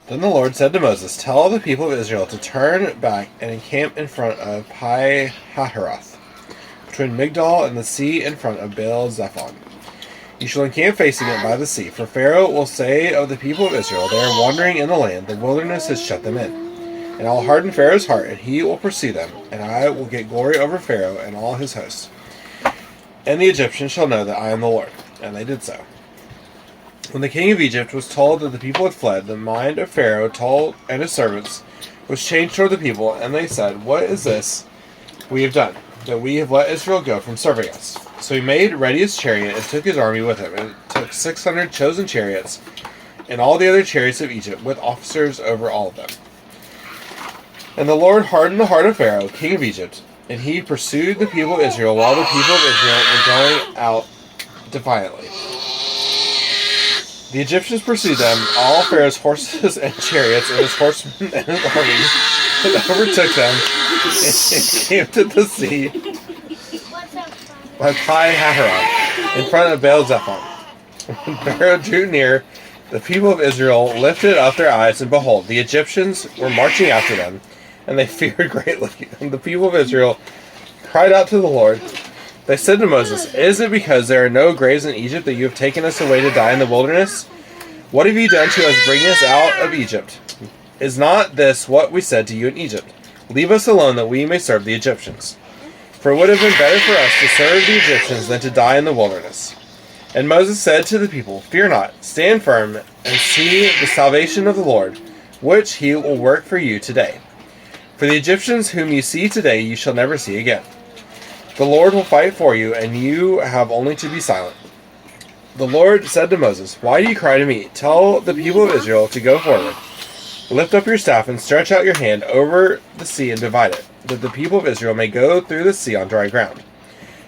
Then the Lord said to Moses, "Tell the people of Israel to turn back and encamp in front of Pi-hahiroth, between Migdol and the sea in front of Baal-zephon. You shall encamp facing it by the sea, for Pharaoh will say of the people of Israel, they are wandering in the land, the wilderness has shut them in. And I will harden Pharaoh's heart, and he will pursue them, and I will get glory over Pharaoh and all his hosts. And the Egyptians shall know that I am the Lord." And they did so. When the king of Egypt was told that the people had fled, the mind of Pharaoh and his servants was changed toward the people, and they said, "What is this we have done, that we have let Israel go from serving us?" So he made ready his chariot and took his army with him, and took 600 chosen chariots, and all the other chariots of Egypt, with officers over all of them. And the Lord hardened the heart of Pharaoh, king of Egypt, and he pursued the people of Israel, while the people of Israel were going out defiantly. The Egyptians pursued them, all Pharaoh's horses and chariots, and his horsemen and his army, and overtook them, and came to the sea by Pi-hahiroth, in front of Baal-zephon. When Pharaoh drew near, the people of Israel lifted up their eyes, and behold, the Egyptians were marching after them, and they feared greatly. And the people of Israel cried out to the Lord. They said to Moses, "Is it because there are no graves in Egypt that you have taken us away to die in the wilderness? What have you done to us, bringing us out of Egypt? Is not this what we said to you in Egypt? Leave us alone that we may serve the Egyptians. For it would have been better for us to serve the Egyptians than to die in the wilderness." And Moses said to the people, "Fear not, stand firm, and see the salvation of the Lord, which he will work for you today. For the Egyptians whom you see today you shall never see again. The Lord will fight for you, and you have only to be silent." The Lord said to Moses, "Why do you cry to me? Tell the people of Israel to go forward. Lift up your staff and stretch out your hand over the sea and divide it, that the people of Israel may go through the sea on dry ground.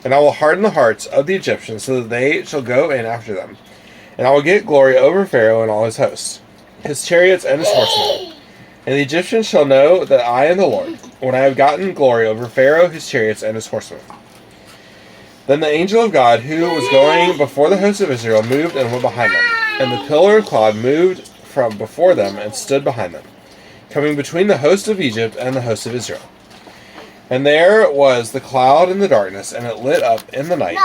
And I will harden the hearts of the Egyptians, so that they shall go in after them. And I will get glory over Pharaoh and all his hosts, his chariots and his horsemen. And the Egyptians shall know that I am the Lord, when I have gotten glory over Pharaoh, his chariots, and his horsemen." Then the angel of God, who was going before the host of Israel, moved and went behind them. And the pillar of cloud moved from before them and stood behind them, coming between the host of Egypt and the host of Israel. And there was the cloud in the darkness, and it lit up in the night,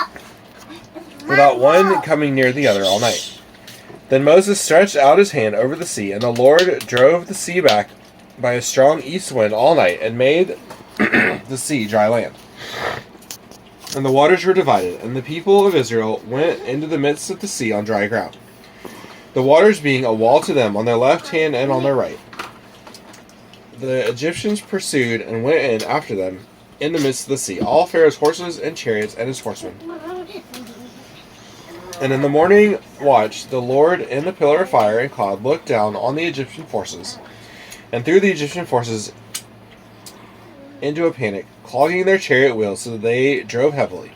without one coming near the other all night. Then Moses stretched out his hand over the sea, and the Lord drove the sea back by a strong east wind all night, and made the sea dry land. And the waters were divided, and the people of Israel went into the midst of the sea on dry ground, the waters being a wall to them on their left hand and on their right. The Egyptians pursued and went in after them in the midst of the sea, all Pharaoh's horses and chariots and his horsemen. And in the morning watch, the Lord in the pillar of fire and cloud looked down on the Egyptian forces, and threw the Egyptian forces into a panic, clogging their chariot wheels so that they drove heavily.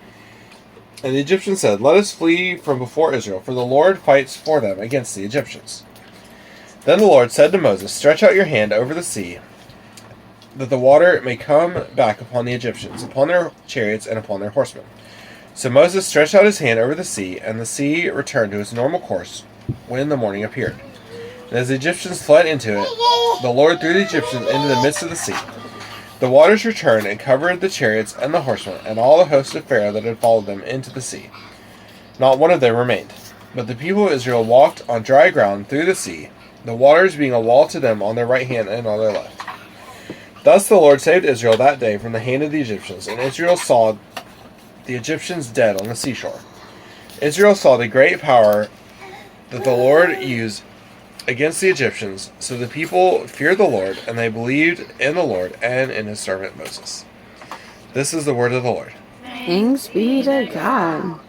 And the Egyptians said, "Let us flee from before Israel, for the Lord fights for them against the Egyptians." Then the Lord said to Moses, "Stretch out your hand over the sea, that the water may come back upon the Egyptians, upon their chariots, and upon their horsemen." So Moses stretched out his hand over the sea, and the sea returned to its normal course when the morning appeared. And as the Egyptians fled into it, the Lord threw the Egyptians into the midst of the sea. The waters returned and covered the chariots and the horsemen, and all the host of Pharaoh that had followed them into the sea. Not one of them remained. But the people of Israel walked on dry ground through the sea, the waters being a wall to them on their right hand and on their left. Thus the Lord saved Israel that day from the hand of the Egyptians, and Israel saw the Egyptians dead on the seashore. Israel saw the great power that the Lord used against the Egyptians, so the people feared the Lord, and they believed in the Lord and in his servant Moses. This is the word of the Lord. Thanks be to God.